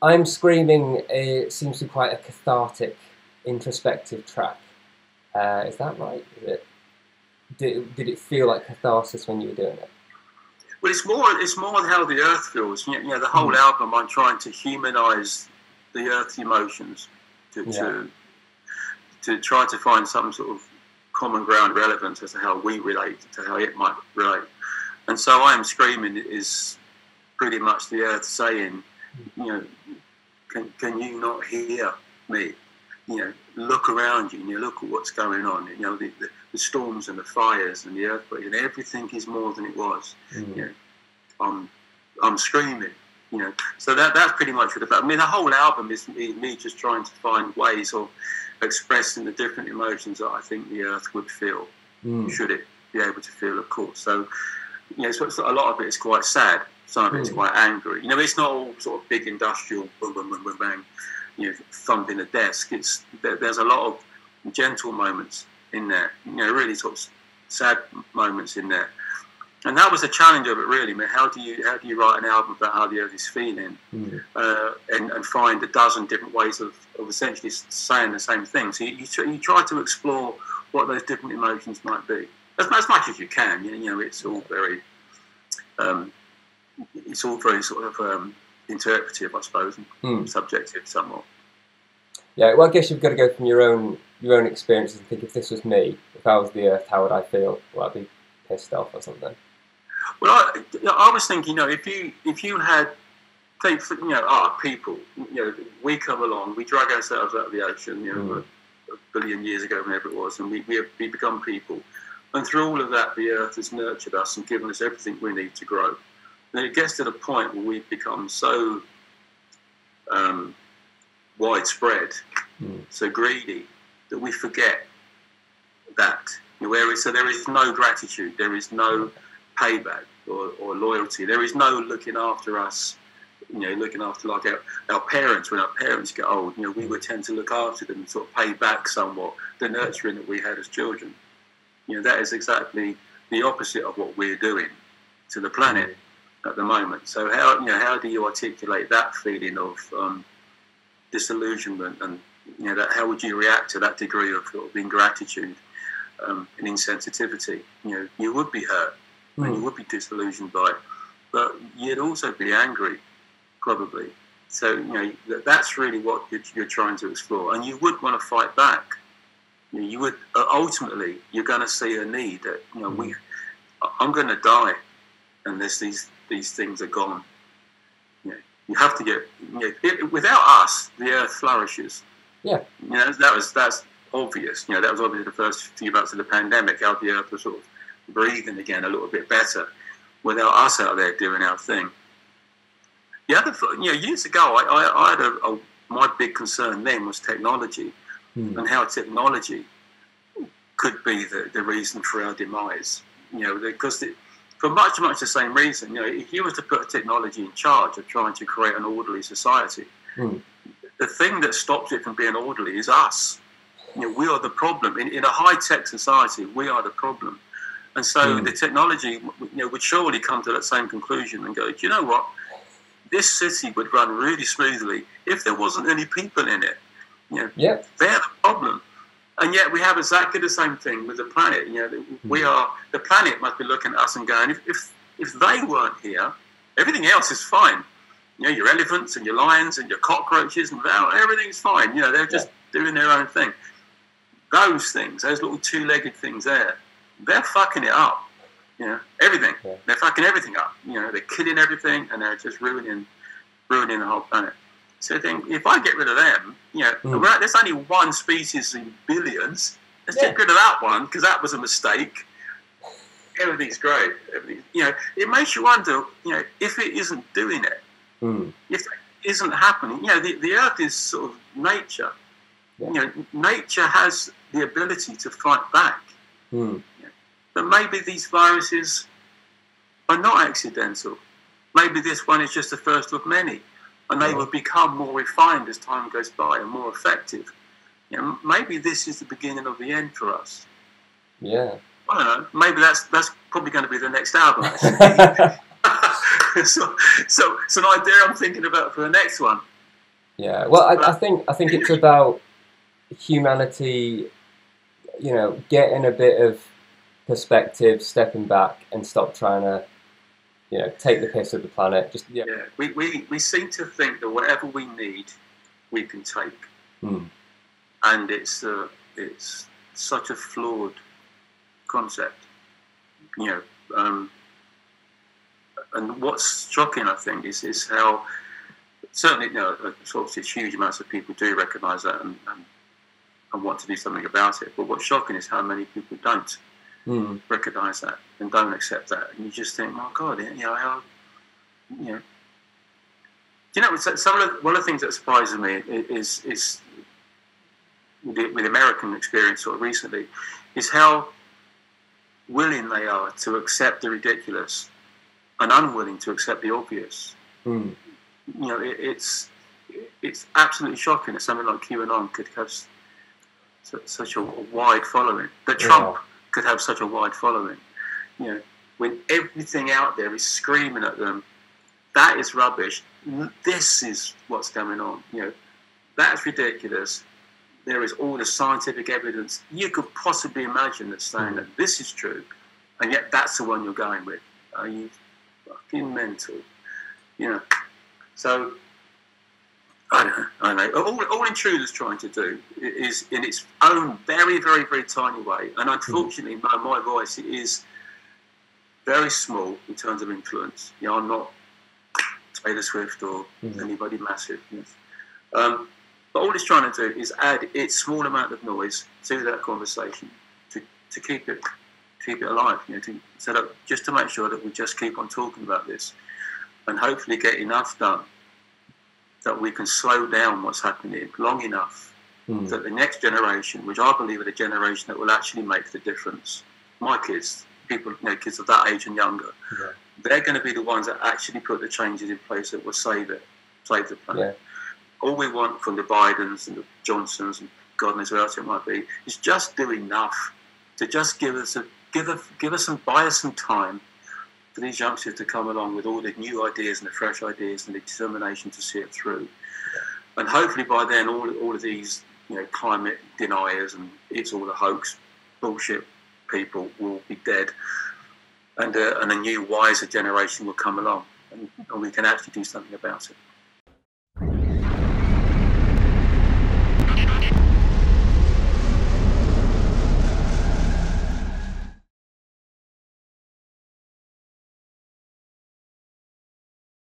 I'm Screaming seems to be quite a cathartic, introspective track. Is that right? Did it feel like catharsis when you were doing it? Well, it's more how the earth feels. The whole album, I'm trying to humanise the earth's emotions to try to find some sort of common ground relevance as to how we relate to how it might relate. And so I Am Screaming is pretty much the earth saying, can you not hear me? Look around you, look at what's going on. The storms and the fires and the earthquakes, and everything is more than it was. I'm screaming. So that's pretty much what about. I mean, the whole album is me just trying to find ways of expressing the different emotions that I think the earth would feel, should it be able to feel, of course. So, so a lot of it is quite sad. Some of it is quite angry. It's not all sort of big industrial boom, boom, boom, boom, bang, thumping a desk. There's a lot of gentle moments in there, really sort of sad moments in there. And that was the challenge of it, really. I mean, how do you write an album about how the earth is feeling, and find a dozen different ways of essentially saying the same thing? So you try to explore what those different emotions might be as much as you can. It's all very sort of interpretive, I suppose, and subjective somewhat. Yeah, well, I guess you've got to go from your own experiences and think, if this was me, if I was the earth, how would I feel? Well, I'd be pissed off or something. Well, I was thinking, if you had, take, our people, we come along, we drag ourselves out of the ocean, a billion years ago, whenever it was, and we become people. And through all of that, the earth has nurtured us and given us everything we need to grow. And it gets to the point where we've become so widespread, so greedy, that we forget that. So there is no gratitude, there is no payback or loyalty. There is no looking after us, looking after like our parents. When our parents get old, we would tend to look after them and sort of pay back somewhat the nurturing that we had as children. That is exactly the opposite of what we're doing to the planet at the moment. So how do you articulate that feeling of disillusionment, and how would you react to that degree of ingratitude and insensitivity? You would be hurt. And you would be disillusioned by it, but you'd also be angry, probably. So that's really what you're trying to explore, and you would want to fight back. You would ultimately, you're going to see a need that I'm going to die, unless these things are gone. You have to get without us, the earth flourishes. Yeah. That's obvious. That was obviously the first few months of the pandemic, how the earth was sort of breathing again a little bit better without us out there doing our thing. The other, years ago, I had my big concern then was technology, and how technology could be the reason for our demise. Because for much the same reason. If you were to put technology in charge of trying to create an orderly society, the thing that stops it from being orderly is us. We are the problem. In a high-tech society, we are the problem. And so the technology, would surely come to that same conclusion and go, do you know what? This city would run really smoothly if there wasn't any people in it. They're the problem. And yet we have exactly the same thing with the planet. The planet must be looking at us and going, if they weren't here, everything else is fine. Your elephants and your lions and your cockroaches and everything's fine. They're just doing their own thing. Those things, those little two-legged things there, they're fucking it up. Everything. Yeah. They're fucking everything up. They're killing everything, and they're just ruining the whole planet. So I think if I get rid of them, there's only one species in billions. Let's get rid of that one, because that was a mistake. Everything's great. It makes you wonder, if it isn't doing it, if it isn't happening. The earth is sort of nature. Yeah. Nature has the ability to fight back. But maybe these viruses are not accidental. Maybe this one is just the first of many, and they will become more refined as time goes by and more effective. Maybe this is the beginning of the end for us. Yeah. I don't know. Maybe that's probably going to be the next album. so it's an idea I'm thinking about for the next one. Yeah. Well, I think it's about humanity, getting a bit of perspective, stepping back, and stop trying to, take the piss of the planet. Just yeah. Yeah, we seem to think that whatever we need, we can take, and it's such a flawed concept, and what's shocking, I think, is how certainly, it's obviously huge amounts of people do recognise that and want to do something about it. But what's shocking is how many people don't recognise that and don't accept that, and you just think, oh God, how. One of the things that surprises me is with American experience sort of recently, is how willing they are to accept the ridiculous and unwilling to accept the obvious. It's absolutely shocking that something like QAnon could have such a wide following. That Trump could have such a wide following. When everything out there is screaming at them, that is rubbish. This is what's going on. That's ridiculous. There is all the scientific evidence you could possibly imagine that's saying that this is true, and yet that's the one you're going with. Are you fucking mental? So I don't know. All Intruder's trying to do is, in its own very, very, very tiny way, and unfortunately, my voice is very small in terms of influence. I'm not Taylor Swift or anybody massive. But all it's trying to do is add its small amount of noise to that conversation to keep it alive. Just to make sure that we just keep on talking about this, and hopefully get enough done that we can slow down what's happening long enough that the next generation, which I believe are the generation that will actually make the difference, my kids, kids of that age and younger, they're going to be the ones that actually put the changes in place that will save the planet. Yeah. All we want from the Bidens and the Johnsons and God knows who else it might be is just do enough to just buy us some time for these youngsters to come along with all the new ideas and the fresh ideas and the determination to see it through. And hopefully by then all of these climate deniers and it's all a hoax bullshit people will be dead, and a new wiser generation will come along, and we can actually do something about it.